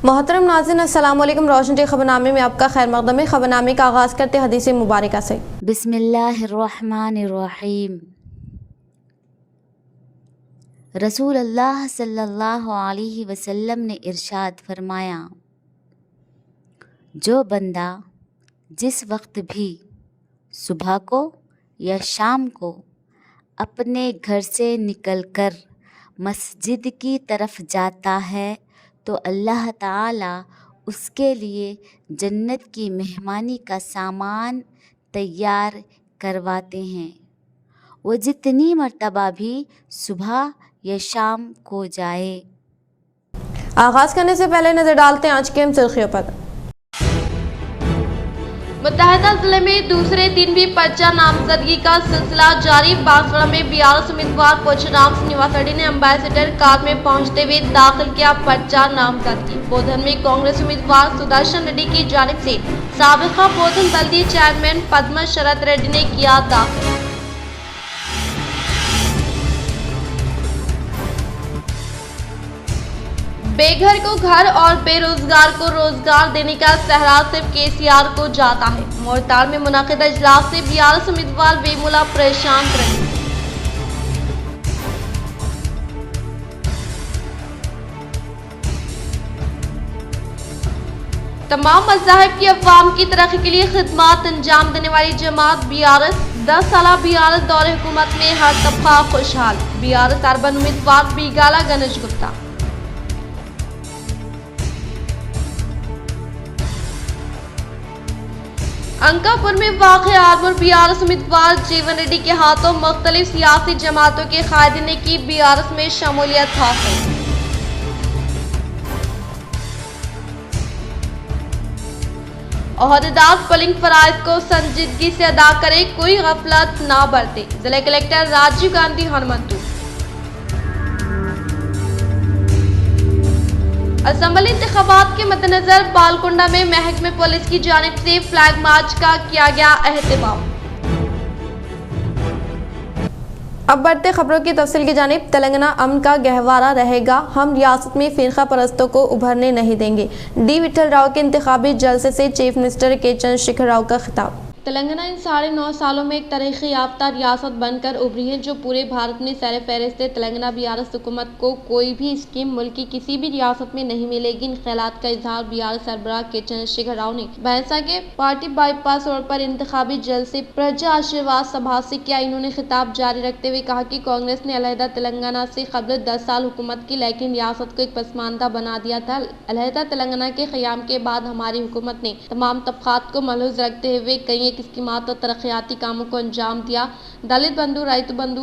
मोहतरम नाज़रीन, अस्सलाम वालेकुम। रोशन टी खबरनामे में आपका खैर मक़दम है। खबरनामे का आगाज़ करते हदीस मुबारक से। बिस्मिल्लाहिर्रहमानिर्रहीम। रसूल अल्लाह सल्लल्लाहु अलैहि वसल्लम ने इरशाद फरमाया, जो बंदा जिस वक्त भी सुबह को या शाम को अपने घर से निकलकर मस्जिद की तरफ जाता है तो अल्लाह ताला उसके लिए जन्नत की मेहमानी का सामान तैयार करवाते हैं। वो जितनी मर्तबा भी सुबह या शाम को जाए। आगाज़ करने से पहले नज़र डालते हैं आज के अहम सुर्खियों पर। मुत्तहदा जिले में दूसरे दिन भी पर्चा नामजदगी का सिलसिला जारी। बांसवाड़ा में 42 उम्मीदवार को चुनाव श्रीनिवास रेड्डी ने एम्बेसडर कार में पहुंचते हुए दाखिल किया पर्चा नामजदगी। बोधन में कांग्रेस उम्मीदवार सुदर्शन रेड्डी की जानिब से साबिका बोधन दल्दी चेयरमैन पद्मा शरद रेड्डी ने किया दाखिल। बेघर को घर और बेरोजगार को रोजगार देने का सहरा सिर्फ केसीआर को जाता है। मोरताड़ में मुनाकिदा इजलास से 42 उम्मीदवार बेमुला परेशान रहे। तमाम मज़ाहिब की अवाम की तरक्की के लिए खिदमत अंजाम देने वाली जमात BRS 10 साल BRS दौरे हुकूमत में हर तबका खुशहाल। BRS अर्बन उम्मीदवार बीगाला गणेश गुप्ता। अंकापुर में वाक़ आर्मूर BRS उम्मीदवार जीवन रेड्डी के हाथों मुख्तलिफ सियासी जमातों के कायदीन ने की BRS में शमूलियत हासिल। ओहदेदार पोलिंग फराइज को संजीदगी से अदा करें, कोई गफलत ना बरते। जिला कलेक्टर राजीव गांधी हनुमंतु। असम्बली इंतखाबात के मद्देनजर बालकुंडा में महकमे पुलिस की जानिब से फ्लैग मार्च का किया गया एहतमाम। अब बढ़ते खबरों की तफसील की जानिब। तेलंगाना अमन का गहवारा रहेगा, हम रियासत में फिरका परस्तों को उभरने नहीं देंगे। डी विठल राव के इंतखाबी जलसे से चीफ मिनिस्टर के चंद्रशेखर राव का खिताब। तेलंगाना इन 9.5 सालों में एक तरक्की याफ्ता रियासत बनकर उभरी है जो पूरे भारत में सर फहरिस्त है। तेलंगाना BRS हुकूमत को कोई भी स्कीम मुल्क की किसी भी रियासत में नहीं मिलेगी। इन ख्यालात का इजहार BRS सरबराह के चंद्रशेखर राव ने भैंसा के पार्टी बाईपास रोड पर इंतखाबी जलसे प्रजा आशीर्वाद सभा से किया। इन्होंने खिताब जारी रखते हुए कहा कि कांग्रेस ने अलहदा तेलंगाना से कबल 10 साल हुकूमत की, लेकिन रियासत को एक पसमानदा बना दिया था। अलहदा तेलंगाना के क़याम के बाद हमारी हुकूमत ने तमाम तबकात को मलहूज़ रखते हुए कई स्कीमात और तरक्याती कामों को अंजाम दिया। दलित बंधु,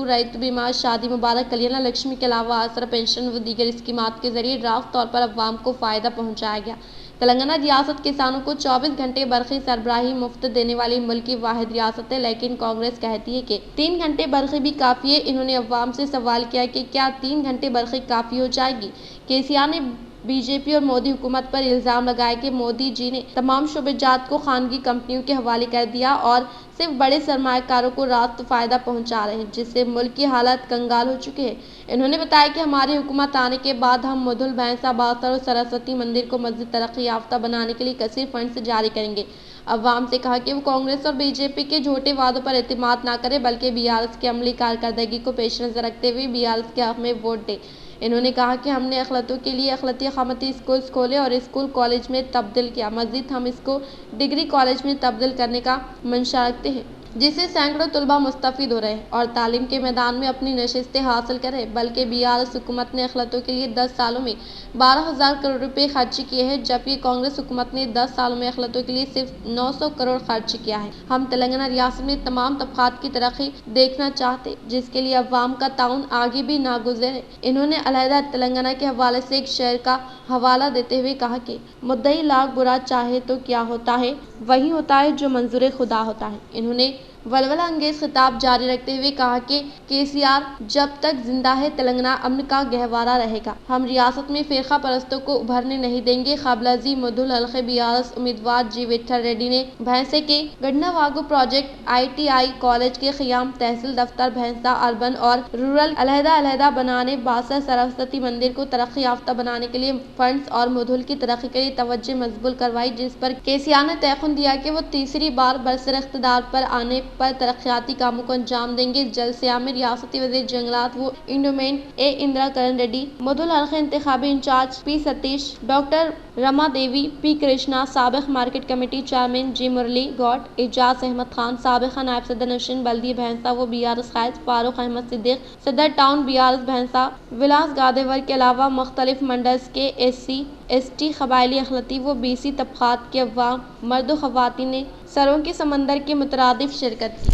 रैतु बीमा, शादी मुबारक, कल्याण लक्ष्मी के अलावा आसरा पेंशन व दीगर स्कीमात के जरिए रास्त तौर पर अवाम को फ़ायदा पहुँचाया गया। तेलंगाना रियासत किसानों को 24 घंटे बरक़ी सरबराही मुफ्त देने वाली मुल्क की वाहिद रियासत है, लेकिन कांग्रेस कहती है कि 3 घंटे बरक़ी भी काफ़ी है। इन्होंने अवाम से सवाल किया कि क्या 3 घंटे बरक़ी काफ़ी हो जाएगी। केसीआर ने बीजेपी और मोदी हुकूमत पर इल्ज़ाम लगाया कि मोदी जी ने तमाम शोबेजात को खानगी कंपनियों के हवाले कर दिया और सिर्फ बड़े सरमायाकारों को रास्त फ़ायदा पहुंचा रहे हैं, जिससे मुल्क की हालत कंगाल हो चुके हैं। इन्होंने बताया कि हमारी हुकूमत आने के बाद हम मुधुल, भैंसा, बासर और सरस्वती मंदिर को मज़ीद तरक्की याफ्ता बनाने के लिए कसीर फंड्स जारी करेंगे। अवाम से कहा कि वो कांग्रेस और बीजेपी के झूठे वादों पर एतमाद ना करे, बल्कि BRS की अमली कारकर्दगी को पेश नज़र रखते हुए BRS के हक़ में वोट दे। इन्होंने कहा कि हमने अखलतों के लिए अखलती क़ामती स्कूल्स खोले और स्कूल कॉलेज में तब्दील किया। मज़ीद हम इसको डिग्री कॉलेज में तब्दील करने का मंशा रखते हैं, जिससे सैकड़ों तलबा मुस्तफ़ीद हो रहे हैं और तालीम के मैदान में अपनी नशिस्तें हासिल कर रहे हैं। बल्कि BRS हुकूमत ने अखलतों के लिए 10 सालों में 12,000 करोड़ रुपए खर्च किए हैं, जबकि कांग्रेस हुकूमत ने 10 सालों में अखलतों के लिए सिर्फ 900 करोड़ खर्च किया है। हम तेलंगाना रियासत में तमाम तबकात की तरक्की देखना चाहते, जिसके लिए अवाम का ताउन आगे भी नागुज़र है। इन्होंने अलहदा तेलंगाना के हवाले से एक शेर का हवाला देते हुए कहा कि मुद्दई लाख बुरा चाहे तो क्या होता है, वही होता है जो मंजूर खुदा होता है। इन्होंने वलवला अंगेज खिताब जारी रखते हुए कहा कि केसीआर जब तक जिंदा है तेलंगाना अमन का गहवारा रहेगा। हम रियासत में फिरका परस्तों को उभरने नहीं देंगे। क़ाबिल मधुल हल्के बीआरएस उम्मीदवार जी विठल रेड्डी ने भैंसे के गढ़नावागु प्रोजेक्ट ITI कॉलेज के क़ियाम, तहसील दफ्तर भैंसा अर्बन और रूरल अलहदा बनाने, बासा सरस्वती मंदिर को तरक्की याफ्ता बनाने के लिए फंड्स और मधुल की तरक्की के लिए तवज्जो मजबूल करवाई, जिस पर केसीआर ने तयक़ुन दिया कि वो तीसरी बार बरसर इख्तिदार पर आने पर तरक्याती कामों को अंजाम देंगे। जलसे में रियासती वज़ीर जंगलात व इंडोमेंट A इंदिरा करण रेड्डी, मधुल हल्के इंतखाबी incharge P Satish, doctor Rama Devi, P Krishna, साबिक़ market committee chairman G Murali Goud, Ejaz Ahmed Khan, साबिक़ नायब सदर नशीन बल्दी भैंसा व BRS क़ायद फारूक अहमद सिद्दीक, सदर टाउन BRS भैंसा विलास गादेवर के अलावा मुख्तलिफ मंडल्स के SC ST कबायली अखलती व BC तबक़ात के अवाम, मर्द व ख़वातीन ने सरों के समंदर की मुतरादिफ शिरकत की।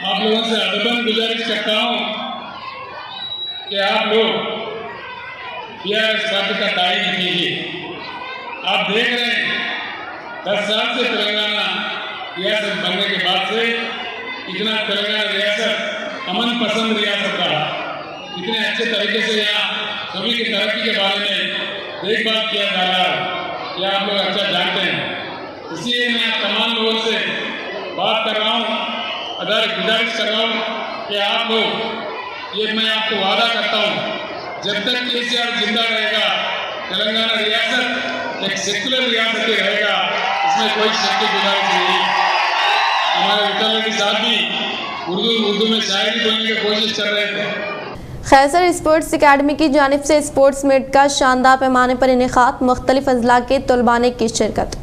आप लोगों से अदबन गुजारिश करता हूँ कि आप लोग BRS पार्टी का तायन कीजिए। आप देख रहे हैं 10 साल से तेलंगाना रियासत बनने के बाद से इतना तेलंगाना रियासत अमन पसंद रियासत रहा, इतने अच्छे तरीके से यहाँ सभी की तरक्की के बारे में देखभाल किया जा रहा है, यह आप लोग अच्छा जानते हैं। इसलिए मैं तमाम लोगों से बात कर रहा हूँ, गुजारिश कर रहा हूँ कि आप लोग, ये मैं आपको वादा करता हूँ, जब तक केसीआर जिंदा रहेगा तेलंगाना रियासत एक सेकुलर रियासत ही रहेगा, इसमें कोई शक की गुजारिश नहीं। हमारे विठल रेड्डी साहब भी उर्दू में शायरी बोलने की कोशिश कर रहे थे। खैसर स्पोर्ट्स अकेडमी की जानिब से स्पोर्ट्स मीट का शानदार पैमाने पर इनेकाद, मुख्तलिफ अजला के तलबा ने की शिरकत।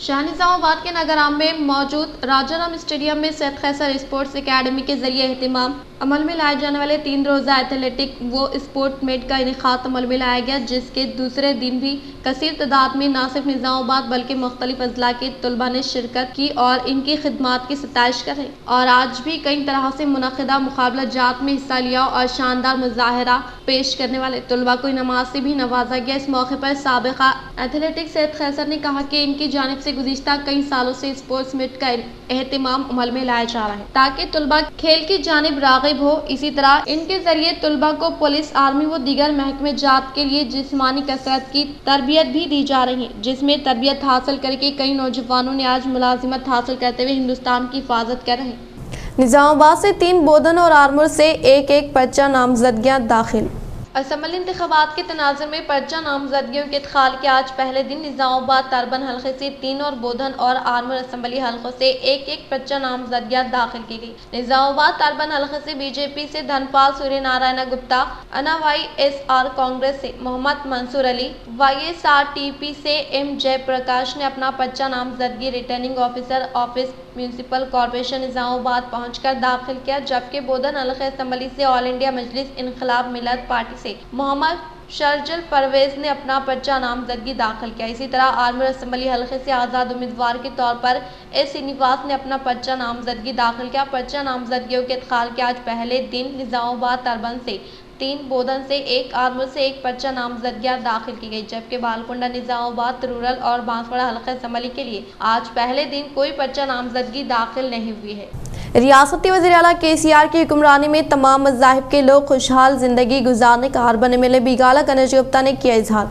शाहनिजामाबाद के नगराम में मौजूद राजाराम स्टेडियम में सैयद खैसर स्पोर्ट्स एकेडमी के जरिए एहतिमाम अमल में लाए जाने वाले 3 रोज़ा एथलेटिक व स्पोर्ट मीट का इनेकाद अमल में लाया गया, जिसके दूसरे दिन भी कसीर तादाद में न सिर्फ निज़ामाबाद बल्कि मुख्तलिफ अजला के तलबा ने शिरकत की और इनकी खिदमात की सताइश करें। और आज भी कई तरह से मुनक़िदा मुकाबला जात में हिस्सा लिया और शानदार मुजाहरा पेश करने वाले तलबा को नमाज से भी नवाजा गया। इस मौके पर साबिक़ा एथलेटिक सैयद खैसर ने कहा कि इनकी जानिब से गुज़िश्ता कई सालों से स्पोर्ट्स मीट का एहतिमाम अमल में लाया जा रहा है ताकि तलबा खेल की जानिब राग़िब हो। इसी तरह इनके जरिए तलबा को पुलिस, आर्मी व दीगर महकमे जात के लिए जिस्मानी कसरत की तरबियत भी दी जा रही है, जिसमें तरबियत हासिल करके कई नौजवानों ने आज मुलाजिमत हासिल करते हुए हिंदुस्तान की हिफाजत कर रहे हैं। निज़ामाबाद से 3 बोधन और आरमूर से एक पर्चा नामजदगियां दाखिल। असम्बली इंतखाबात के तनाज़ुर में पर्चा नामजदगियों के इदखाल के आज पहले दिन निज़ामाबाद तर्बन हल्के से 3 और बोधन और आरमूर असम्बली हल्कों से एक पर्चा नामजदगियां दाखिल की गई। निज़ामाबाद तर्बन हल्के से बीजेपी से धनपाल सूर्य नारायण गुप्ता, YSR कांग्रेस से मोहम्मद मंसूर अली, YSRTP से M जयप्रकाश ने अपना पर्चा नामजदगी returning officer office municipal corporation Nizamabad पहुंचकर दाखिल किया, जबकि बोधन हल्के असम्बली से ऑल इंडिया मजलिस इनकलाब मिलत पार्टी से मोहम्मद शर्जल परवेज ने अपना पर्चा नामजदगी दाखिल किया। इसी तरह आरमूर असम्बली हल्के से आज़ाद उम्मीदवार के तौर पर S श्रीनिवास ने अपना पर्चा नामजदगी दाखिल किया। पर्चा नामजदगियों के इदखाल के आज पहले दिन निज़ामाबाद तर्बन से 3, बोधन से 1, आरमूर से 1 पर्चा नामजदगियां दाखिल की गई, जबकि बालकुंडा निज़ामाबाद रूरल और बांसवाड़ा हल्का असम्बली के लिए आज पहले दिन कोई पर्चा नामजदगी दाखिल नहीं हुई है। रियासती वज़ीर आला केसीआर की हुक्मरानी में तमाम मज़ाहिब के लोग खुशहाल जिंदगी गुजारने का अर्बन MLA बीगाला गणेश गुप्ता ने किया इजहार।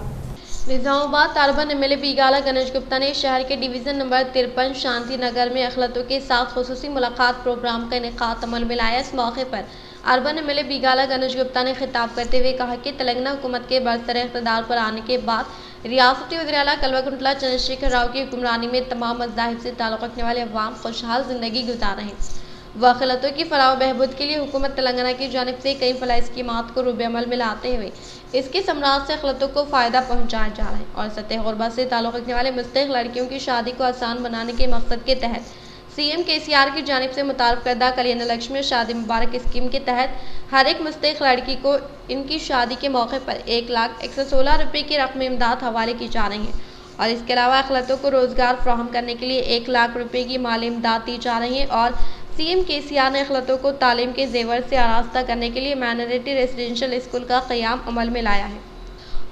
निज़ामाबाद अर्बन MLA बीगाला गणेश गुप्ता ने शहर के डिवीज़न नंबर 53 शांति नगर में अखलतों के साथ खुसूसी मुलाकात प्रोग्राम का इनेकाद अमल में लाया। इस मौके पर अर्बन MLA बीगाला गणेश गुप्ता ने खिताब करते हुए कहा कि तेलंगाना हुकूमत के बरसर इक़्तिदार पर आने के बाद रियासती वज़ीर आला कल्वकुंतला चंद्रशेखर राव की हुक्मरानी में तमाम मज़ाहिब से ताल्लुक़ रखने वाले अवाम खुशहाल ज़िंदगी गुजार रहे हैं। वखलतों की फलाह बहबूद के लिए हुकूमत तेलंगाना की जानिब से कई फलाह स्कीमात को रूबे अमल में लाते हुए इसके समरात से अखलतों को फ़ायदा पहुँचाया जा रहा है और सतह गुरबा से ताल्लुक़ रखने वाले मुस्तहिक़ लड़कियों की शादी को आसान बनाने के मकसद के तहत CM KCR की जानिब से मुतारफ़ करदा कल्याण लक्ष्मी शादी मुबारक स्कीम के तहत हर एक मुस्तहिक़ लड़की को इनकी शादी के मौके पर 1,01,16 रुपये की रकम इमदाद हवाले की जा रही है और इसके अलावा अखलतों को रोज़गार फ्राहम करने के लिए 1 लाख रुपये की माली इमदाद दी जा रही है और CM KCR ने अखलतों को तालीम के जेवर से आरास्ता करने के लिए माइनॉरिटी रेजिडेंशियल स्कूल का क़याम अमल में लाया है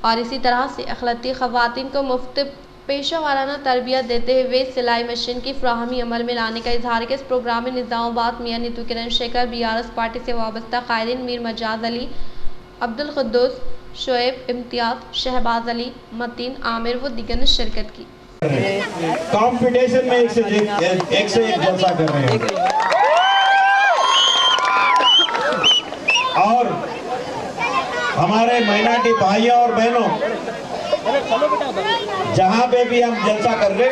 और इसी तरह से अखलती ख़वातीन को मुफ्त पेशा वाराना तरबियत देते हुए सिलाई मशीन की फ्राहमी अमल में लाने का इजहार किया। इस प्रोग्राम में निज़ामाबाद मियां नीतू किरण शेखर, BRS पार्टी से वाबस्ता कायदीन मीर मजाज अली, अब्दुल कुद्दूस, शोएब इम्तियाज, शहबाज अली, मतीन आमिर व दीगर ने शिरकत की। कंपटीशन में एक से एक जलसा कर रहे हैं और हमारे माइनॉरिटी भाइयों और बहनों, जहां पे भी हम जलसा कर रहे,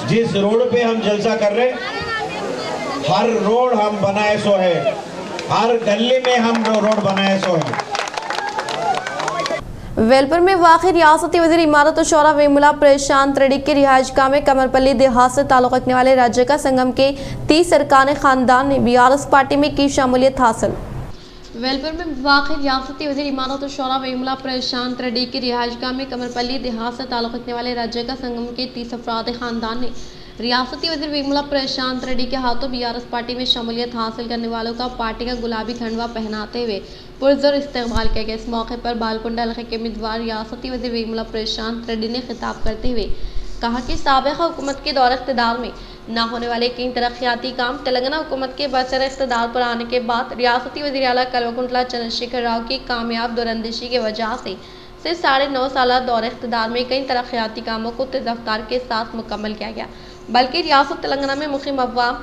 जिस रोड पे हम जलसा कर रहे, हर रोड हम बनाए सो है, हर गली में हम रोड बनाए सो है। वेलपुर में वाक़ई रियासती वज़ीर इमारत और शौरा वेमुला प्रशांत रेड्डी की रिहाइशगाह में कमरपल्ली देहात से ताल्लुक़ रखने वाले राज्य का संगम के 30 अरकान ख़ानदान ने BRS पार्टी में की शमूलियत हासिल। वेलपुर में वाक़ई रियासती वज़ीर इमारत और शौरा वेमुला प्रशांत रेड्डी की रिहाइशगाह में कमरपल्ली देहात से ताल्लुक़ रखने वाले राज्य का संगम के 30 अफराद ख़ानदान ने रियासती वज़ीर वेमुला प्रशांत रेड्डी के हाथों BRS पार्टी में शमूलियत हासिल करने वालों का पार्टी का गुलाबी खंडवा पहनाते हुए पुरजोर इस्तेमाल किया गया। इस मौके पर बालकुंडा इलाके के उम्मीदवार रियासती वज़ीर वेमुला प्रशांत रेड्डी ने खिताब करते हुए कहा कि साबिक़ा हुकूमत के दौर इक़्तिदार में ना होने वाले कई तरक्याती काम तेलंगाना हुकूमत के बरसर इक़्तिदार पर आने के बाद रियासती वज़ीर आला कल्वकुंतला चंद्रशेखर राव की कामयाब दूरअंदेशी की वजह से 9.5 साल दौर इक़्तिदार में कई तरक्याती कामों को तेज़ रफ्तार के साथ मुकम्मल किया गया, बल्कि रियासत तेलंगाना में मुक़ीम अवाम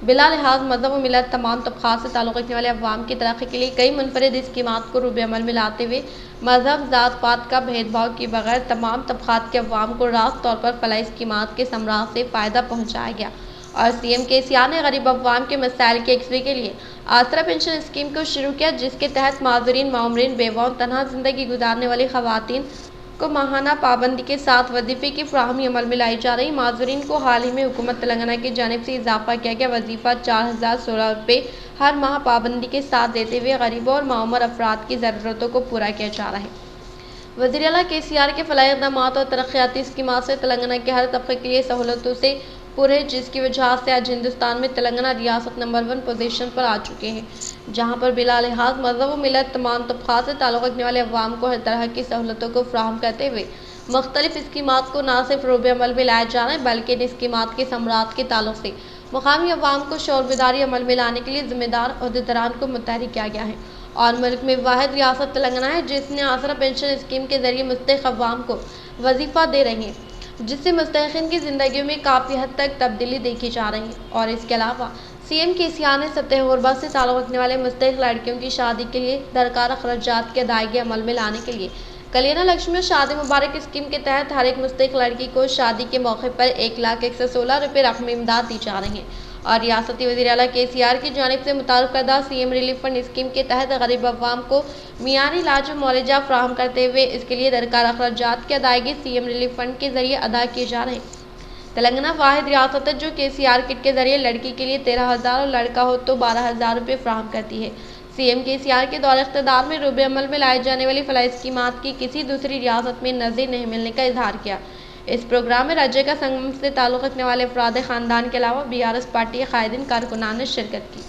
बिला लिहाज मज़हब व मिलत तमाम तबक़ात से ताल्लुक़ रखने वाले अवाम की तरक्की के लिए कई मुनफरिद स्कीमात को रूबे अमल में लाते हुए मज़हब ज़ात पात का भेदभाव किए बगैर तमाम तबक़ात के अवाम को रास्त तौर पर फलाही स्कीमात के समरात से फ़ायदा पहुँचाया गया और CM KCR ने गरीब अवाम के मसाइल के एक्सरे के लिए आसरा पेंशन स्कीम को शुरू किया, जिसके तहत माजूरीन, मामरीन, बेवाओं, तनहा ज़िंदगी गुजारने वाली ख़वातीन को माहाना पाबंदी के साथ वजीफ़े की फ्राहमी अमल में लाई जा रही। माजूरीन को हाल ही में हुकूमत तेलंगाना की जानिब से इजाफा किया गया वजीफ़ा 4016 रुपये हर माह पाबंदी के साथ देते हुए गरीबों और मामूर अफराद की ज़रूरतों को पूरा किया जा रहा है। वज़ीर आला KCR के फलाही इक़दामात और तरक्याती स्कीमात से तेलंगाना के हर तबके के लिए सहूलतों से पूरे, जिसकी वजह से आज हिंदुस्तान में तेलंगाना रियासत नंबर 1 पोजीशन पर आ चुके हैं, जहां पर बिला लिहाज मज़हब व मिलत तमाम तबक़ात से ताल्लुक़ रखने वाले अवाम को हर तरह की सहूलतों को फ्राहम करते हुए मुख्तलिफ स्कीमात को न सिर्फ रूबे अमल में लाया जा रहा है, बल्कि इन स्कीमात के समरात के ताल्लुक़ से मुकामी अवाम को शौर बेदारी अमल में लाने के लिए ज़िम्मेदार अहदेदारान को मुतहरिक किया गया है। और मुल्क में वाहिद रियासत तेलंगाना है जिसने आसरा पेंशन स्कीम के ज़रिए मुस्तहिक़ अवाम को वजीफ़ा दे रही है, जिससे मुस्तहिक़ीन की ज़िंदगियों में काफ़ी हद तक तब्दीली देखी जा रही है। और इसके अलावा CM KCR ने सतह गुरबा से ताल्लुक़ रखने वाले मुस्तहिक़ लड़कियों की शादी के लिए दरकार अखराजात की अदायगी अमल में लाने के लिए कल्याण लक्ष्मी शादी मुबारक स्कीम के तहत हर एक मुस्तहिक़ लड़की को शादी के मौके पर 1,116 रुपये रकमी इमदाद दी जा रही है। और रियासती वज़ीर आला KCR की जानिब से मुतारुफ़ करदा CM रिलीफ फंड स्कीम के तहत गरीब अवाम को मियानी इलाज व मुआवजा फ्राहम करते हुए इसके लिए दरकार अखराजात की अदायगी CM रिलीफ फंड के जरिए अदा किए जा रहे हैं। तेलंगाना वाहिद रियासत है जो KCR किट के जरिए लड़की के लिए 13,000 और लड़का हो तो 12,000 रुपये फ्राहम करती है। CM KCR के दौर इक़्तिदार में रूबे अमल में लाई जाने वाली फलाही स्कीमात की किसी दूसरी रियासत में नज़ीर नहीं मिलने का इजहार किया। इस प्रोग्राम में राज्य का संगम से ताल्लुक़ रखने वाले अफराद ख़ानदान के अलावा BRS पार्टी के कायदीन कारकुनान ने शिरकत की।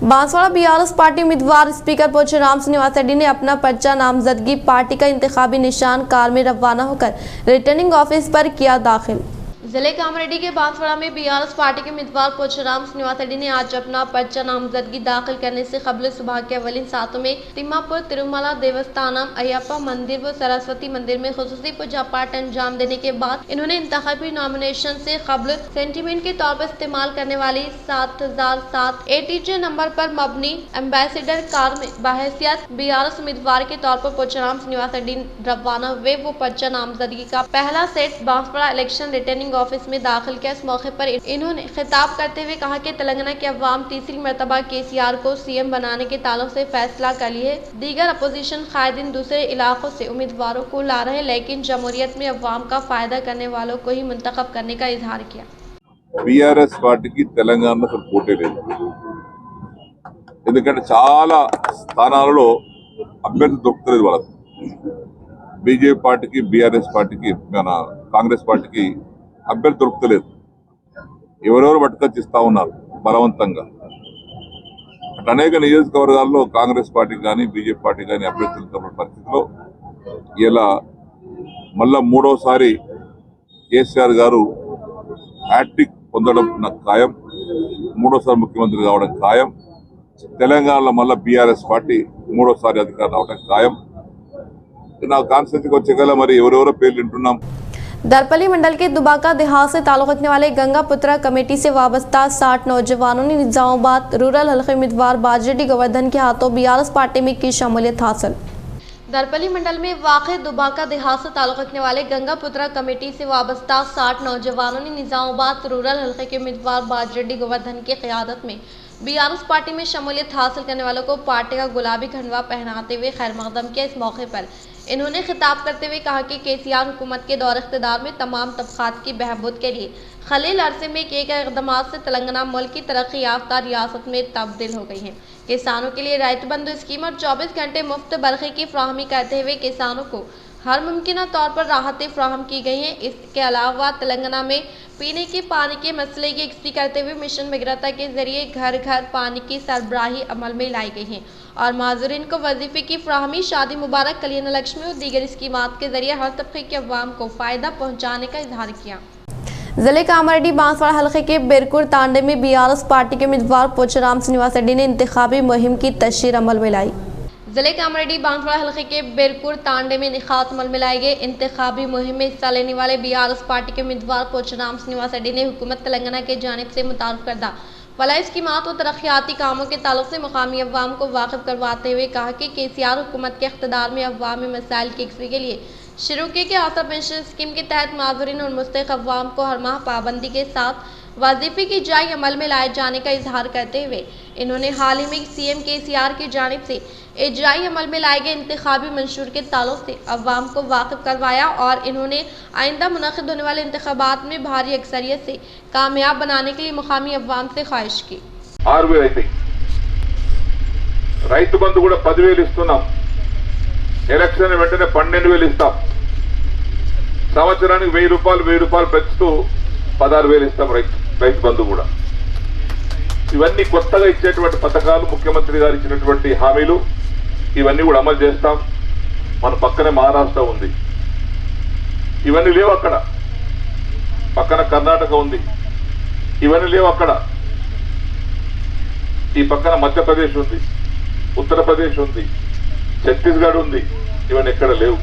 बांसवाड़ा BRS पार्टी उम्मीदवार स्पीकर परशुराम श्रीनिवास रेड्डी ने अपना पर्चा नामजदगी पार्टी का इंतखाबी निशान कार में रवाना होकर रिटर्निंग ऑफिस पर किया दाखिल। जिले कामरेड्डी के बांसवाड़ा में BRS पार्टी के उम्मीदवार परशुराम श्रीनिवास रेड्डी ने आज अपना पर्चा नामजदगी दाखिल करने से कबल सुबह के अवलिन सातों में तिम्मापुर तिरुमला देवस्थानम अयप्पा मंदिर व सरस्वती मंदिर में खुसूसी पूजा पाठ अंजाम देने के बाद इन्होंने इंतखाबी नॉमिनेशन से कबल सेंटीमेंट के तौर पर इस्तेमाल करने वाली 7007 ATJ नंबर पर मबनी एम्बेसडर कार में बहैसियत BRS उम्मीदवार के तौर पर परशुराम श्रीनिवास रेड्डी रवाना हुए। वो पर्चा नामजदगी का पहला set Banswara election returning office में दाखिल किया। इस मौके पर इन्होंने खिताब करते हुए कहा कि तेलंगाना के अवाम तीसरी मरतबा KCR को CM बनाने के ताल्लुक से फैसला कर लिए। दीगर अपोजिशन कायदीन दूसरे इलाकों से उम्मीदवारों को ला रहे, लेकिन जमहूरियत में अवाम का फायदा करने वालों को ही मुंतखब करने का इजहार किया। BRS పార్టీకి తెలంగాణలో అసలు పోటీ లేదు. ఎందుకంటే చాలా స్థానాలలో అభ్యర్థి దొరుకుతలేదు వాళ్ళకు. బీజేపీ పార్టీకి BRS పార్టీకి మన కాంగ్రెస్ పార్టీకి అభ్యర్థి దొరుకుతలేదు. ఎవరెవరు పట్టుకొచ్చి ఇస్తా ఉన్నారు బలవంతంగా. అట్లా అనేక నియోజకవర్గాల్లో కాంగ్రెస్ పార్టీకి కానీ బీజేపీ పార్టీ కానీ అభ్యర్థులు పరిస్థితిలో ఇలా మళ్ళా మూడోసారి కేసీఆర్ గారు హ్యాట్రిక్ పొందడం నాకు ఖాయం, మూడోసారి ముఖ్యమంత్రి కావడం ఖాయం. తెలంగాణలో మళ్ళీ బీఆర్ఎస్ పార్టీ మూడోసారి అధికారం రావడం ఖాయం. నా కాన్స్టిట్యూన్సీకి వచ్చే గల మరి ఎవరెవరో పేర్లు వింటున్నాం. दरपली मंडल के दुबाका देहात से ताल्लुक़ रखने वाले गंगा पुत्रा कमेटी से वाबस्ता 60 नौजवानों ने निजामाबाद रूरल हल्के उम्मीदवार बाजरेड्डी गोवर्धन के हाथों बीआरएस पार्टी में की शमूलियत हासिल। दरपली मंडल में वाक़ दुबाका देहात से ताल्लुक़ रखने वाले गंगा पुत्रा कमेटी से वाबस्ता 60 नौजवानों ने निजामाबाद रूरल हल्के के उम्मीदवार बाजरेड्डी गोवर्धन की क़यादत में बीआरएस पार्टी में शमूलियत हासिल करने वालों को पार्टी का गुलाबी खंडवा पहनाते हुए खैर मकदम किया। इस मौके पर इन्होंने खिताब करते हुए कहा कि केसीआर हुकूमत के दौर इख्तिदार में तमाम तबक़ात की बहबूद के लिए खलील अरसे में किए गए इक़दाम से तेलंगाना मुल्क की तरक्की याफ्ता रियासत में तब्दील हो गई है। किसानों के लिए रायत बंधु स्कीम और 24 घंटे मुफ्त बरक़ी की फ्राहमी करते हुए किसानों को हर मुमकिन तौर पर राहतें फ्राहम की गई हैं। इसके अलावा तेलंगाना में पीने के पानी के मसले की यकसी करते हुए मिशन भगीरथ के जरिए घर घर पानी की सरबराही अमल में लाई गई है और माजूरीन को वजीफे की फ्राहमी, शादी मुबारक, कल्याण लक्ष्मी और दीगर स्कीमात के जरिए हर तबके के अवाम को फ़ायदा पहुँचाने का इजहार किया। जिले कामारेड्डी बांसवाड़ा हल्के के बेरकुर तांडे में बीआरएस पार्टी के उम्मीदवार पोचाराम श्रीनिवास रेड्डी ने इंतखाबी मुहिम की तशहीर अमल में लाई। जिले कामारेड्डी बांसवाड़ा हल्के के बेरकुर तांडे में निखात अमल में लाई गई इंतखाबी मुहिम में हिस्सा लेने वाले बीआरएस पार्टी के उम्मीदवार पोचाराम श्रीनिवास रेड्डी ने हुकूमत तेलंगाना की जानिब से मुतारफ़ करदा फलाही स्कीमात और तरक्याती कामों के ताल्लुक से मुकामी अवाम को वाकिफ करवाते हुए कहा कि केसीआर हुकूमत के इख्तिदार में अवामी मसाइल की यकसी के लिए शुरू की गई आशा पेंशन स्कीम के तहत माजूरीन और मुस्तहिक़ अवाम को हर माह पाबंदी के साथ वजीफे की जाई अमल में लाए जाने का इजहार करते हुए इन्होंने हाल ही में सीएम केसीआर की जानिब से इजराई अमल में लाए गए इंतखाबी मंशूर के ताल्लुक से अवाम को वाकिफ करवाया और इन्होंने आइंदा मुनक़िद होने वाले इंतखाबात में भारी अक्सरियत से कामयाब बनाने के लिए मुकामी अवाम से ख्वाहिश की। 6,000 అయితే రైతు బంధు కూడా 10,000 ఇస్తున్నాం. ఎలక్షన్ వెంటనే 12,000 ఇస్తాం. సంవత్సరానికి 1,000 రూపాయలు పెంచుతూ 16,000 ఇస్తాం రైతు బంధు కూడా. ఇవన్నీ కొత్తగా ఇచ్చేటువంటి పథకాలు, ముఖ్యమంత్రి గారు ఇచ్చినటువంటి హామీలు, ఇవన్నీ కూడా అమలు చేస్తాం. మన పక్కనే మహారాష్ట్ర ఉంది, ఇవన్నీ లేవు అక్కడ. పక్కన కర్ణాటక ఉంది, ఇవన్నీ లేవు అక్కడ. ఈ పక్కన మధ్యప్రదేశ్ ఉంది, ఉత్తరప్రదేశ్ ఉంది, ఛత్తీస్గఢ్ ఉంది, ఇవన్నీ ఎక్కడ లేవు.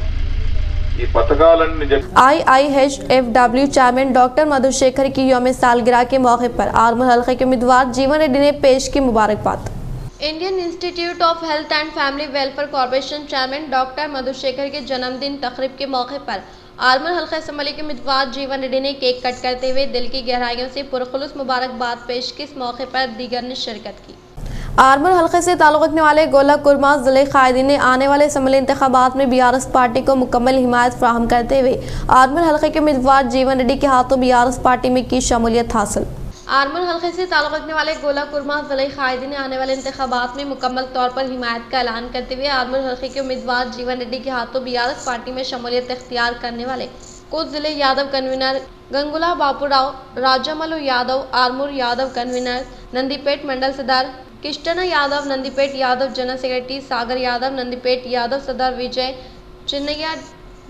ఈ పథకాలన్నీ IIHFW चेयरमैन डॉक्टर मधुशेखर की यौम सालगिरह के मौके पर आर्मूर हल्के के उम्मीदवार जीवन रेड्डी ने पेश की मुबारकबाद। Indian institute of health and family welfare corporation chairman doctor Madhusekhar के जन्मदिन तकरीब के मौके पर आर्मूर हल्का असम्बली के उम्मीदवार जीवन रेड्डी ने केक कट करते हुए दिल की गहराइयों से पुरखुलूस मुबारकबाद पेश की। इस मौके पर दीगर ने शिरकत की। आर्मूर हल्के से ताल्लुक़ रखने वाले गोला कुरमा ज़िले कायदीन ने आने वाले असम्बली इंतखाबात में बीआरएस पार्टी को मुकम्मल हिमायत फ्राहम करते हुए आर्मूर हल्के के उम्मीदवार जीवन रेड्डी के हाथों बीआरएस पार्टी में की शमूलियत हासिल। आर्मूर हल्के से ताल्लुक़ रखने वाले गोला कुरमा ज़िले कायदीन ने आने वाले इंतखाबात में मुकम्मल तौर पर हिमायत का ऐलान करते हुए आर्मूर हल्के के उम्मीदवार जीवन रेड्डी के हाथों बीआरएस पार्टी में शमूलियत इख्तियार करने वाले कोच ज़िले यादव कन्वीनर गंगुला बापूराव, राजामलु यादव आर्मूर यादव कन्वीनर, नंदीपेट मंडल सदर किष्टना यादव, नंदीपेट यादव जनरल सेक्रेटरी सागर यादव, नंदीपेट यादव सदर विजय चिन्नैया,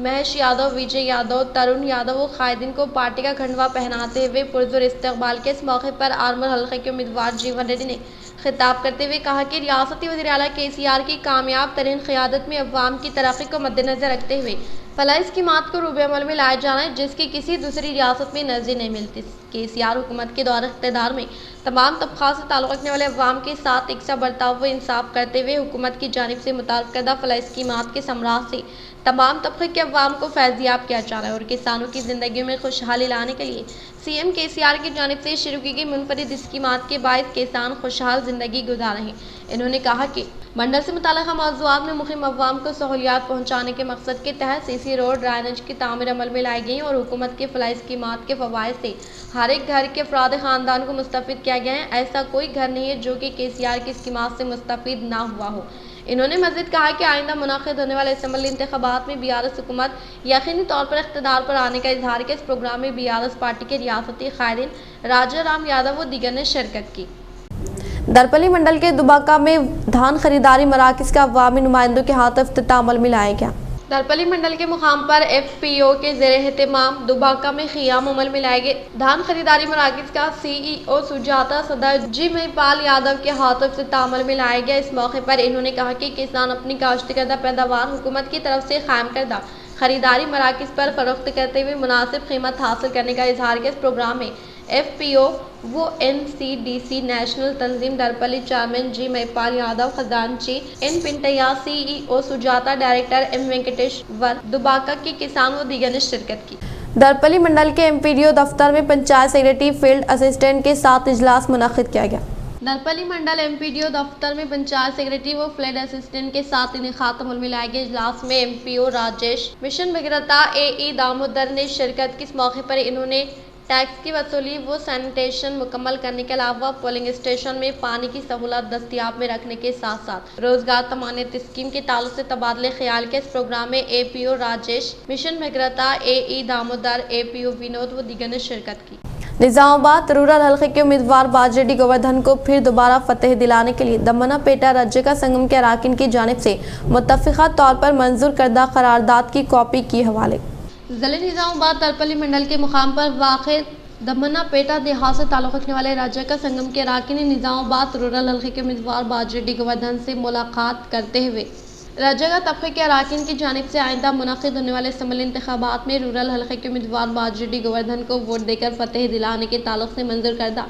महेश यादव, विजय यादव, तरुण यादव व कायदीन को पार्टी का खंडवा पहनाते हुए पुरजोर इस्तकबाल के। इस मौके पर आर्मूर हल्के के उम्मीदवार जीवन रेड्डी ने खिताब करते हुए कहा कि रियासती वज़ीर आला केसीआर की कामयाब तरीन क़यादत में अवाम की तरक्की को मद्देनज़र रखते हुए फलाही स्कीमात को रूबे अमल में लाया जाना है जिसकी किसी दूसरी रियासत में नज़ीर नहीं मिलती। केसीआर हुकूमत के दौर इख्तिदार में तमाम तबक़ात से ताल्लुक़ रखने वाले अवाम के साथ इकसा बर्ताव व इंसाफ करते हुए हुकूमत की जानिब से मुतारफ़ करदा फलाही स्कीमात के समरात से तमाम तबक़े के अवाम को फैज़याब किया जा रहा है और किसानों की ज़िंदगी में खुशहाली लाने के लिए सीएम केसीआर की जानिब से शुरू की गई मुनफरिद स्कीमात के बायस किसान खुशहाल ज़िंदगी गुजार रहे हैं। इन्होंने कहा कि मंडल से मुताल्लिक़ मौज़ूआत में मुहिम अवाम को सहूलियात पहुँचाने के मकसद के तहत सीसी रोड ड्राइनेज की तामीर अमल में लाई गई और हुकूमत के फलाही स्कीमात के फ़वाइद से हर एक घर के अफराद ख़ानदान को मुस्तफ़ीद किया गया है। ऐसा कोई घर नहीं है जो कि केसीआर की स्कीमात से मुस्तफ़ीद ना हुआ हो। इन्होंने मज़ीद कहा कि आइंदा मुनाक़िद होने वाले असम्बली इंतखाबात में बीआरएस हुकूमत यकीनी तौर पर इख्तिदार पर आने का इजहार किया। इस प्रोग्राम में बीआरएस पार्टी के रियासती कायदीन राजाराम यादव व दीगर ने शिरकत की। दरपली मंडल के दुबाका में धान खरीदारी मराकज़ का अवामी नुमाइंदों के हाथ इफ्तिताह अमल में लाया गया। दरपली मंडल के मुकाम पर FPO के ज़ेरे एहतमाम दुबाका में क़ियाम अमल में लाए गए धान खरीदारी मराकज़ का CEO सुजाता सदर जी महिपाल यादव के हाथों से तामल में लाया गया। इस मौके पर इन्होंने कहा कि किसान अपनी काश्त करदा पैदावार हुकूमत की तरफ से कायम करदा खरीदारी मराकज़ पर फरोख्त करते हुए मुनासिब कीमत हासिल करने का इजहार किया। इस प्रोग्राम में FPO वो NCDC नेशनल तंजीम दरपली चेयरमैन जी महिपाल यादव, खजानची N Pintaiah, CEO Sujata, director M Venkateshwar Dubbaka के किसान व दीगर ने शिरकत की। दरपली मंडल के MPDO दफ्तर में पंचायत सेक्रेटरी फील्ड असिस्टेंट के साथ इजलास मुनक्किद किया गया। दरपली मंडल MPDO दफ्तर में पंचायत सेक्रेटरी व फील्ड असिस्टेंट के साथ इनेकात अमल में लाए गए इजलास में MPO Rajesh, mission Bhagiratha AE Damodar ने शिरकत की। इस मौके पर इन्होंने टैक्स की वसूली व सैनिटेशन मुकम्मल करने के अलावा पोलिंग स्टेशन में पानी की सहूलत दस्तियाब में रखने के साथ साथ रोजगार तमानियत स्कीम के ताल्लुक से तबादले ख्याल के। इस प्रोग्राम में APO Rajesh, mission Bhagiratha AE Damodar, APO Vinod व दीगर ने शिरकत की। निजामाबाद रूरल हल्के के उम्मीदवार बाजेडी गोवर्धन को फिर दोबारा फतेह दिलाने के लिए दमना पेटा राज्य का संगम के अराकीन की जानिब से मुत्तफ़िक़ा तौर पर मंजूर करदा करारदाद की कॉपी के हवाले ज़िले निजामाबाद दरपली मंडल के मुकाम पर वाक़े दमना पेटा देहात से ताल्लुक़ रखने वाले राज्य का संगम के अराकीन ने निजामाबाद रूरल हल्के के उम्मीदवार बाजेडी गोवर्धन से मुलाकात करते हुए राज्य का तबके के अराकीन की जानिब से आइंदा मुनक़िद होने वाले असम्बली इंतखाबात में रूरल हल्के के उम्मीदवार बाजेडी गोवर्धन को वोट देकर फतेह दिलाने के ताल्लुक से मंजूर करदा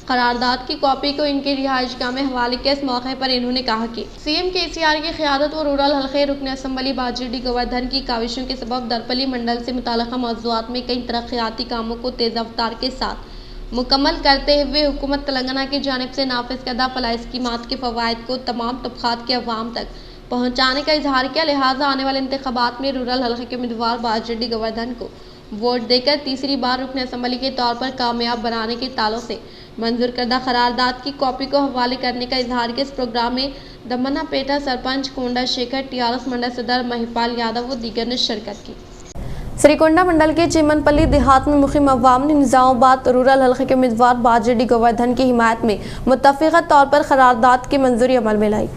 करारदाद की कॉपी को इनके रिहाइशगाह में हवाले किया। इस मौके पर इन्होंने कहा कि CM KCR की क़यादत और रूरल हल्के रुकन असम्बली बाजेडी गोवर्धन की काविशों के सबब दरपली मंडल से मुताल्लिक़ा मौज़ूआत में कई तरक्याती कामों को तेज़ रफ्तार के साथ मुकम्मल करते हुए हुकूमत तेलंगाना की जानिब से नाफिज करदा फलाह स्कीमात के फ़वाइद को तमाम तबक़ात के अवाम तक पहुँचाने का इजहार किया। लिहाजा आने वाले इंतखाबात में रूरल हल्के के उम्मीदवार बाजेडी गोवर्धन को वोट देकर तीसरी बार रुकन असम्बली के तौर पर कामयाब बनाने के ताल्लुक से मंजूर करदा करारदाद की कॉपी को हवाले करने का इजहार किया। इस प्रोग्राम में दमना पेटा सरपंच कोंडा शेखर, TRS मंडल सदर महिपाल यादव व दीगर ने शिरकत की। श्रीकोंडा मंडल के चिमनपल्ली देहात में मुखिम अवाम ने निजामाबाद रूरल हल्के के उम्मीदवार बाजेडी गोवर्धन की हिमायत में मुत्तफ़िक़ा तौर पर करारदाद की मंजूरी अमल में लाई।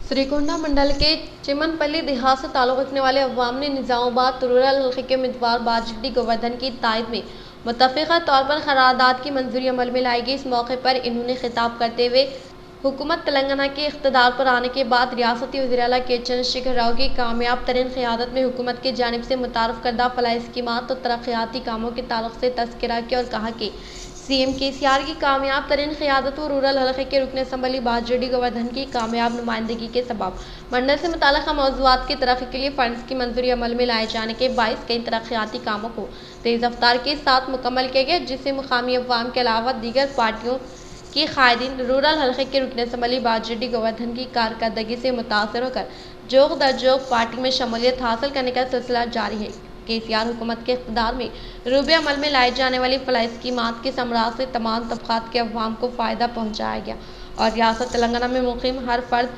श्रीकोंडा मंडल के चिमनपल्ली देहात से ताल्लुक़ रखने वाले अवाम ने निजामाबाद रूरल हल्के के उम्मीदवार बाजेडी गोवर्धन की तायद में मुत्तफ़िक़ा तौर पर करारदाद की मंजूरी अमल में लाई गई। इस मौके पर इन्होंने खिताब करते हुए हुकूमत तेलंगाना के इक़्तिदार पर आने के बाद रियासती वज़ीर आला के चंद्रशेखर राव की कामयाब तरीन क़यादत में हुकूमत की जानिब से मुतारफ़ करदा फलाह स्कीमात और तरक्याती कामों के ताल्लुक से तज़किरा किया और कहा कि CM KCR की कामयाब तरीन क़यादत और रूरल हल्के के रुकन असम्बली बाजेडी गोवर्धन की कामयाब नुमाइंदगी के सबब मंडल से मुताल्लिक़ा मौज़ूआत की तरक्की के लिए फ़ंड्स की मंजूरी अमल में लाए जाने के बाइस कई तरक्याती कामों को तेज़ रफ्तार के साथ मुकम्मल किया गया, जिससे मुकामी अवाम के अलावा दीगर पार्टियों की क़ायदीन रूरल हल्के के रुकन असम्बली बाजेडी गोवर्धन की कारकर्दगी से मुतासर होकर जोग दर जोग पार्टी में शमूलियत हासिल करने का सिलसिला जारी है। KCR हुकूमत के इक़्तिदार में रूबे अमल में लाई जाने वाली फलाह स्कीमात के समरात से तमाम तबक़ात के अवाम को फ़ायदा पहुँचाया गया और रियासत तेलंगाना में मुक़ीम हर फर्द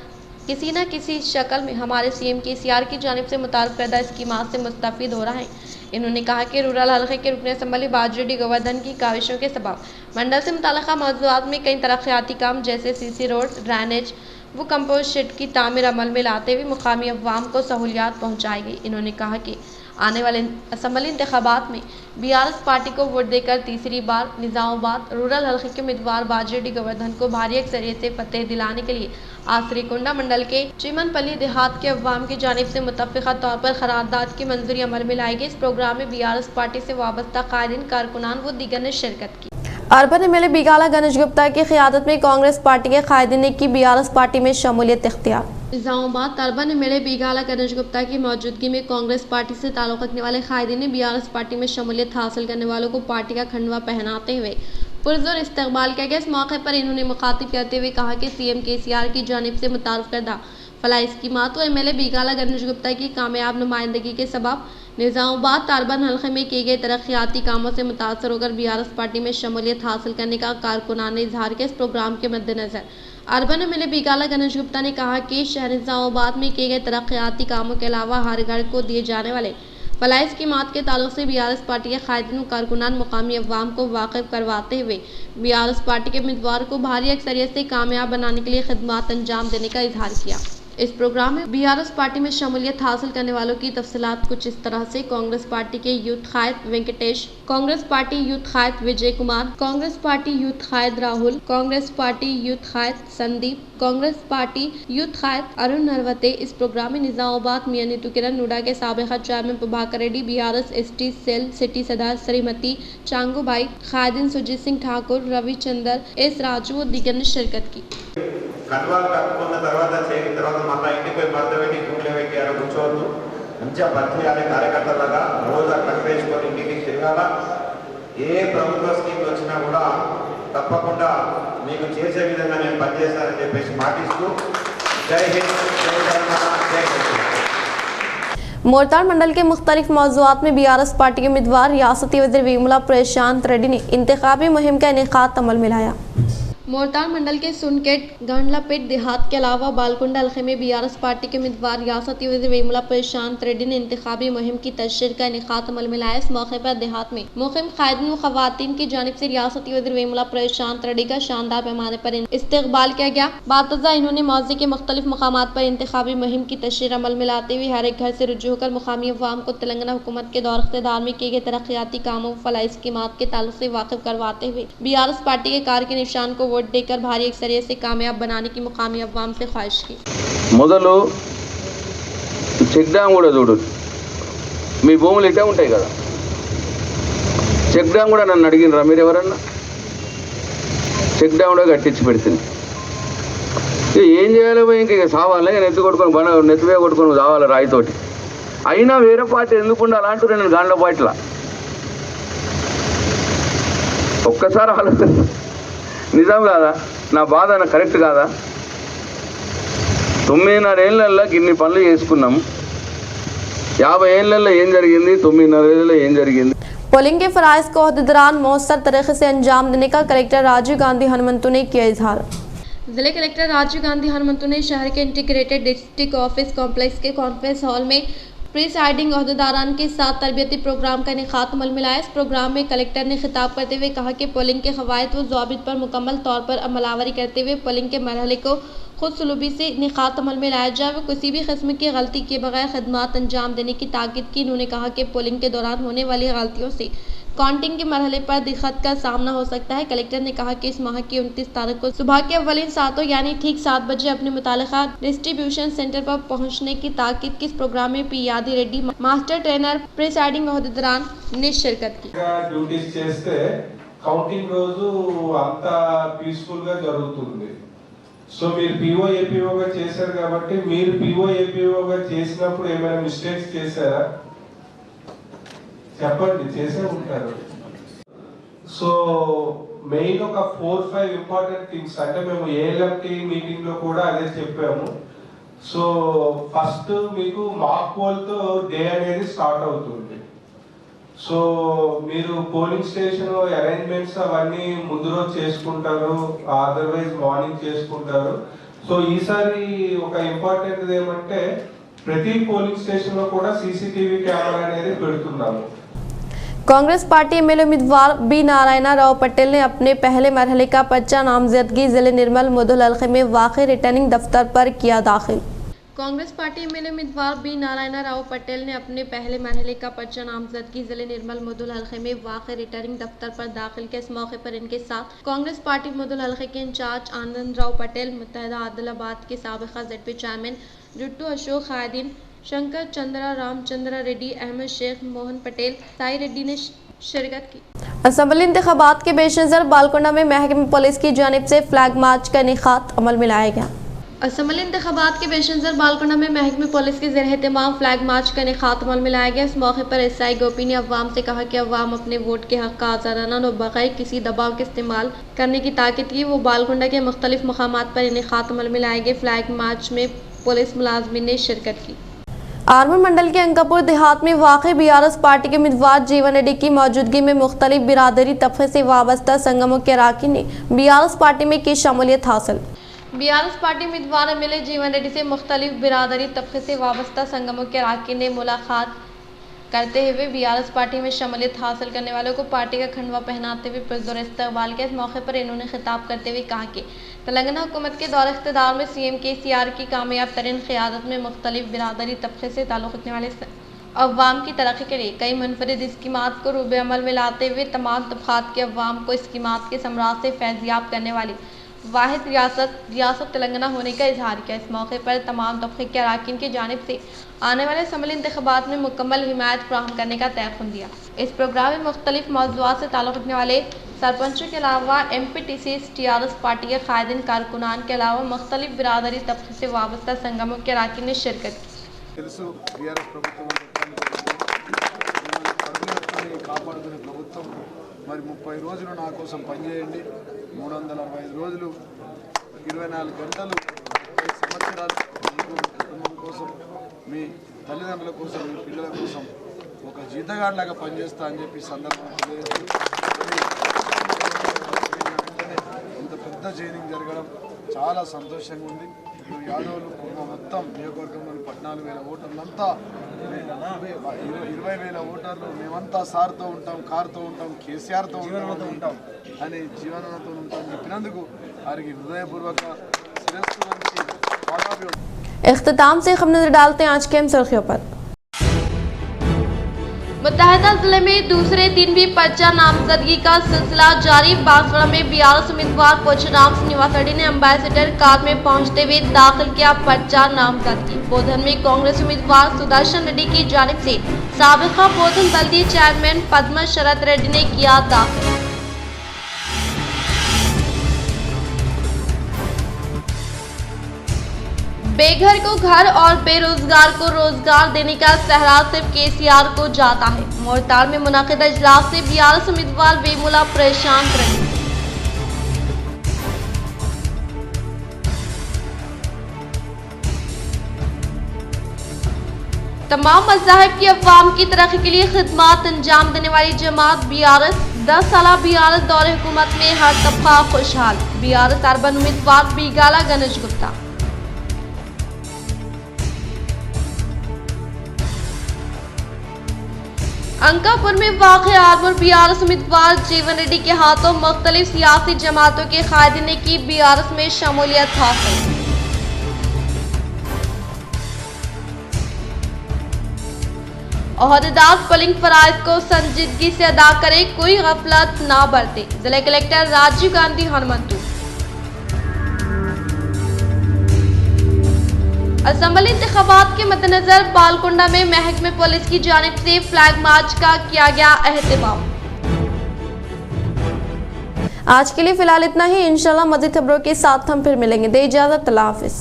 किसी न किसी शक्ल में हमारे CM KCR की जानिब से मुतारफ़ करदा स्कीमात से मुस्तफ़ीद हो रहा है। इन्होंने कहा कि रूरल हल्के के रुकन असम्बली बाजेडी गोवर्धन की काविशों के सबब मंडल से मुताल्लिक़ा मौज़ूआत में कई तरक्याती काम जैसे CC रोड, ड्रेनेज व कंपोस्ट शेड की तामीर अमल में लाते हुए मुकामी अवाम को सहूलियात पहुँचाई गई। इन्होंने कहा कि आने वाले असम्बली इंतखाबात में BRS पार्टी को वोट देकर तीसरी बार निजामाबाद रूरल हल्के के उम्मीदवार बाजेडी गोवर्धन को भारी अक्सरियत से फतेह दिलाने के लिए आज श्रीकोंडा मंडल के चिमनपल्ली देहात के अवाम की जानिब से मुत्तफ़िक़ा तौर पर करारदाद की मंजूरी अमल में लाई गई। इस प्रोग्राम में BRS पार्टी से वाबस्ता कायदीन, कारकुनान व दीगर ने शिरकत की। अर्बन MLA बिगाला गणेश गुप्ता की क़यादत में कांग्रेस पार्टी के कायदीन ने की BRS पार्टी में शमूलियत इख्तियार। निजामाबाद अर्बन MLA बिगाला गणेश गुप्ता की मौजूदगी में कांग्रेस पार्टी से ताल्लुक़ रखने वाले कायदीन ने BRS पार्टी में शमूलियत हासिल करने वालों को पार्टी का खंडवा पहनाते हुए पुरज़ोर इस्तकबाल किया गया। इस मौके पर इन्होंने मुखातिब करते हुए कहा कि CM KCR की जानिब से मुतारफ़ करदा फलाह स्कीमात व MLA बिगाला गणेश गुप्ता की कामयाब नुमाइंदगी के सबब निजामाबाद अर्बन हल्के में किए गए तरक्याती कामों से मुतासर होकर BRS पार्टी में शमूलियत हासिल करने का कारकुनान ने इजहार किया। इस प्रोग्राम के मद्देनज़र अर्बन MLA बिगाला गणेश गुप्ता ने कहा कि शहर निजामाबाद में किए गए तरक्याती कामों के अलावा हर घर को दिए जाने वाले फलाह स्कीमात के ताल्लुक से BRS पार्टी के कायदीन व कारकुनान मुकामी अवाम को वाकिफ करवाते हुए BRS पार्टी के उम्मीदवार को भारी अक्सरियत से कामयाब बनाने के लिए खिदमात अंजाम देने का इजहार किया। इस प्रोग्राम में बीआरएस पार्टी में शमूलियत हासिल करने वालों की तफसीलात कुछ इस तरह से। कांग्रेस पार्टी के यूथ कायद वेंकटेश, कांग्रेस पार्टी यूथ कायद विजय कुमार, कांग्रेस पार्टी यूथ कायद राहुल, कांग्रेस पार्टी यूथ कायद संदीप, कांग्रेस पार्टी यूथ कायद अरुण नरवते। इस प्रोग्राम में निजामाबाद मियां नीतू किरण, नूडा के साबिका chairman Prabhakar Reddy, BRS ST cell city सदर श्रीमती चांगूबाई, कायदीन सुजीत सिंह ठाकुर, रविचंद्र, एस राजू और दीगर ने शिरकत की। కన్వాల్ కట్టుకున్న తర్వాత చేరిన తర్వాత మళ్ళీ ఇంటికి పోయి మడత పెట్టి గుండె పెట్టి అలా కూర్చోవద్దు. మంచిగా పని చేయాలి. కార్యకర్తలాగా రోజు అక్కడ వేసుకొని ఇంటికి తిరగాల. ఏ ప్రభుత్వ స్కీమ్ వచ్చినా కూడా తప్పకుండా మీకు చేసే విధంగా నేను పనిచేస్తానని చెప్పేసి మాటిస్తూ జై హింద్, జై తెలంగాణ, జై హింద్। मोरताल मंडल के मुख्तलिफ मौज़ूआत में बीआरएस पार्टी के उम्मीदवार रियासती वज़ीर वेमुला प्रशांत रेड्डी ने इंतखाबी मुहिम का इनेकाद अमल में लाया। मोरताल मंडल के सुनकेट, गंडलापेट देहात के अलावा बालकुंडा हल्के में बीआरएस पार्टी के उम्मीदवार रियासती वज़ीर वेमुला प्रशांत रेड्डी ने इंतखाबी मुहिम की तशरीह का इनेकाद अमल में लाया। इस मौके पर देहात में मुहिम कायदीन व खवातीन की जानिब से रियासती वज़ीर वेमुला प्रशांत रेड्डी का शानदार पैमाने पर इस्तकबाल किया गया। बातज़ा इन्होंने मौज़े के मुख्तलिफ मकामात पर इंतखाबी मुहिम की तशरीह अमल में लाते हुए हर एक घर से रुजू होकर मुकामी अवाम को तेलंगाना हुकूमत के दौर इख्तियार में किए गए तरक्याती कामों व फलाही स्कीमात के ताल्लुक से वाकिफ करवाते हुए बीआरएस पार्टी के कार के निशान को वोट देकर भारी अक्सरियत से कामयाब बनाने की मुकामी अवाम से ख्वाहिश की। మొదలు చెక్ డ్యామ్ కూడా చూడు, మీ భూములు ఇట్టే ఉంటాయి కదా, చెక్ డ్యామ్ కూడా నన్ను అడిగినరా మీరు ఎవరన్నా? చెక్ డ్యామ్ కూడా కట్టించి పెడుతుంది. ఇక ఏం చేయాలి పోయి, ఇంక సావాలి, నెత్తి కొట్టుకొని నెత్తివే కొట్టుకొని సావాలి రాయితోటి. అయినా వేరే పార్టీ ఎందుకు ఉండాలి అంటూ నేను గాండ్ల పార్టీలా ఒక్కసారి ఆలోచన నిజం కాదా? నా బాధ కరెక్ట్ కాదా? 9.5 ఏళ్ళల్లో ఇన్ని పనులు చేసుకున్నాం. 50 ఏళ్ళల్లో ఏం జరిగింది? 9.5 ఏళ్ళలో ఏం జరిగింది? पोलिंग के फ़राइज़ को अहदेदारान मौसर तरीके से अंजाम देने का कलेक्टर राजीव गांधी हनुमंतु ने किया इजहार। जिले कलेक्टर राजीव गांधी हनुमंतु ने शहर के इंटीग्रेटेड डिस्ट्रिक्ट ऑफिस कॉम्प्लेक्स के कॉन्फ्रेंस हॉल में प्रीसाइडिंग अहदेदारान के साथ तरबियती प्रोग्राम का इनेकाद अमल में लाया। इस प्रोग्राम में कलेक्टर ने खिताब करते हुए कहा कि पोलिंग के क़वाइद व ज़वाबित पर मुकम्मल तौर पर अमलावरी करते हुए पोलिंग के मरहले को खुद सलूबी से इनेकाद अमल में लाया जाए व किसी भी किस्म की गलती किए बगैर खदमात अंजाम देने की ताकीद की। उन्होंने कहा कि पोलिंग के दौरान होने वाली गलतियों से काउंटिंग के मरहले पर दिक्कत का सामना हो सकता है। कलेक्टर ने कहा कि इस माह की 29 तारीख को सुबह के अव्वलीन सातों यानी ठीक 7 बजे अपने मुतालिका डिस्ट्रीब्यूशन सेंटर पर पहुंचने की ताकीद की। इस प्रोग्राम में पी यादी रेड्डी मास्टर ट्रेनर प्रिसाइडिंग अहदेदारान ने शिरकत की। డ్యూటీస్ చేస్తే కౌంటింగ్ రోజు అంతా పీస్ఫుల్ గా జరుగుతుంది. సో మీరు పీఓ ఏపీఓగా చేశారు కాబట్టి మీరు పీఓ ఏపీఓగా చేసినప్పుడు ఏమైనా మిస్టేక్స్ చేశారా చెప్పండి, చేసే ఉంటారు. సో మెయిన్ ఒక 4-5 ఇంపార్టెంట్ థింగ్స్ అంటే మేము ఏఎల్ఎంటీ మీటింగ్ లో కూడా అదే చెప్పాము. సో ఫస్ట్ మీకు మాక్ పోల్ తో డే అనేది స్టార్ట్ అవుతుంది. సో మీరు పోలింగ్ స్టేషన్ అరేంజ్మెంట్స్ అవన్నీ ముందు రోజు చేసుకుంటారు, అదర్వైజ్ మార్నింగ్ చేసుకుంటారు. సో ఈసారి ఒక ఇంపార్టెంట్ ఏమంటే ప్రతి పోలింగ్ స్టేషన్ లో కూడా సీసీటీవీ కెమెరా అనేది పెడుతున్నాము. कांग्रेस पार्टी एमएलए उम्मीदवार बी नारायण राव पटेल ने अपने पहले मरहले का पर्चा नामजदगी जिले निर्मल मुदुल हल्के में वाक़ रिटर्निंग दफ्तर पर किया दाखिल। कांग्रेस पार्टी एमएलए उम्मीदवार बी नारायण राव पटेल ने अपने पहले मरहले का पर्चा नामजदगी जिले निर्मल मुदुल हल्के में वाक़ रिटर्निंग दफ्तर पर दाखिल किया। इस मौके पर इनके साथ कांग्रेस पार्टी मुदुल हल्के के इंचार्ज आनंद राव पटेल, मुत्तहदा आदिलाबाद के साबिका ज़ेडपी चेयरमैन जुट्टू अशोक, खादिन शंकर चंद्रा, रामचंद्रा रेड्डी, अहमद शेख, मोहन पटेल, साई रेड्डी ने शिरकत की। असम्बली इंतखाबात के पेश नज़र बालकोंडा में महकमे पुलिस की जानिब से फ्लैग मार्च का इनेकाद अमल में लाया गया। असम्बली इंतखाबात के पेश नज़र बालकोंडा में महकमे पुलिस के ज़रिए तमाम फ्लैग मार्च का इनेकाद अमल में लाया गया। इस मौके पर एसआई गोपी ने अवाम से कहा कि अवाम अपने वोट के हक़ का आज़ादाना और बग़ैर किसी दबाव के इस्तेमाल करने की ताकीद की। वो बालकोंडा के मुख्तलिफ मकामात पर इनेकाद अमल में लाए गए फ्लैग मार्च में पुलिस मुलाजमीन ने शिरकत की। आरमूर मंडल के अंकापुर देहात में वाक़ई बीआरएस पार्टी के उम्मीदवार जीवन रेड्डी की मौजूदगी में मुख्तलिफ बिरादरी तबके से वाबस्ता संगमों के अराकीन ने बीआरएस पार्टी में की शमूलियत हासिल। बीआरएस पार्टी उम्मीदवार एमएलए जीवन रेड्डी से मुख्तलिफ बिरादरी तबके से वाबस्ता संगमों के अराकीन ने मुलाकात करते हुए बीआरएस पार्टी में शमूलियत हासिल करने वालों को पार्टी का खंडवा पहनाते हुए पुरजोर इस्तकबाल किया। इस मौके पर इन्होंने खिताब करते हुए कहा कि तेलंगाना हुकूमत के दौर इख्तिदार में सीएम केसीआर की कामयाब तरीन क़यादत में मुख्तलिफ बिरादरी तबके से ताल्लुक़ रखने वाले अवाम की तरक्की के लिए कई मुनफरिद स्कीमात को रूबे अमल में लाते हुए तमाम तबक़ात के अवाम को स्कीमात के समरात से फैज़याब करने वाली वाहिद रियासत तेलंगाना होने का इजहार किया। इस मौके पर तमाम तबके के अरकान की जानिब से आने वाले असम्बली इंतखाबात में मुकम्मल हिमायत फराहम करने का तयक़ुन दिया। इस प्रोग्राम में मुख्तलिफ मौज़ूआत से ताल्लुक़ रखने वाले सरपंचों के अलावा एमपीटीसी टीआरएस पार्टी के कायदीन कारकुनान के अलावा मुख्तलिफ बिरादरी तबके से वाबस्ता संगमों के अरकान ने शिरकत की। తెలుసు బీఆర్ఎస్ ప్రభుత్వం మిమ్మల్ని కాపాడుకునే ప్రభుత్వం మరి 30 రోజులు నా కోసం పనిచేయండి 365 రోజులు 24 గంటలు 5 సంవత్సరాలు మీకు కుటుంబం కోసం మీ తల్లిదండ్రుల కోసం మీ పిల్లల కోసం ఒక జీతగాడిలాగా పనిచేస్తా అని చెప్పి సందర్భంగా ఇంత పెద్ద జైనింగ్ జరగడం చాలా సంతోషంగా ఉంది। యాదవులు మొత్తం నియోజకవర్గంలోని 14,000 ఓటర్లంతా 20,000 ఓటర్లు మేమంతా సార్తో ఉంటాం, కార్తో ఉంటాం, కేసీఆర్తో ఉంటాం అని జీవనంతో ఉంటాం చెప్పినందుకు వారికి హృదయపూర్వక శిరస్సు వంచి పాదాభివందనం। इख्तिताम से खबर नजर डालते हैं आज के अहम सुर्खियों पर। मुत्तहदा जिले में दूसरे दिन भी पर्चा नामजदगी का सिलसिला जारी। बांसवाड़ा में बीआरएस उम्मीदवार पोचराम श्रीनिवास रेड्डी ने एम्बेसडर कार में पहुंचते हुए दाखिल किया पर्चा नामजदगी। बोधन में कांग्रेस उम्मीदवार सुदर्शन रेड्डी की जानिब से साबिका बोधन बल्दिया चेयरमैन पद्मा शरद रेड्डी ने किया दाखिल। बेघर को घर और बेरोजगार को रोजगार देने का सहरा सिर्फ केसीआर को जाता है। मोरताल में मुनाकिदा इजलास से बीआरएस उम्मीदवार वेमुला प्रशांत रही। तमाम मज़ाहिब की अवाम की तरक्की के लिए खिदमात अंजाम देने वाली जमात बीआरएस 10 साल बीआरएस दौरे हुकूमत में हर तबका खुशहाल। बीआरएस अर्बन उम्मीदवार बीगाला गणेश गुप्ता। अंकापुर में वाक़े आर्मर बीआरएस उम्मीदवार जीवन रेड्डी के हाथों मुख्तलिफ सियासी जमातों के कायदीन ने की बीआरएस में शमूलियत हासिल। ओहदेदार पोलिंग फराइज को संजीदगी से अदा करें, कोई गफलत ना बरते। जिला कलेक्टर राजीव गांधी हनुमंतु। असम्बली इंतखाबात के मद्देनजर बालकुंडा में महकमे पुलिस की जानिब से फ्लैग मार्च का किया गया एहतमाम। आज के लिए फिलहाल इतना ही। इंशाल्लाह मज़ीद खबरों के साथ हम फिर मिलेंगे। दे इजाज़त, अल्लाह हाफ़िज़।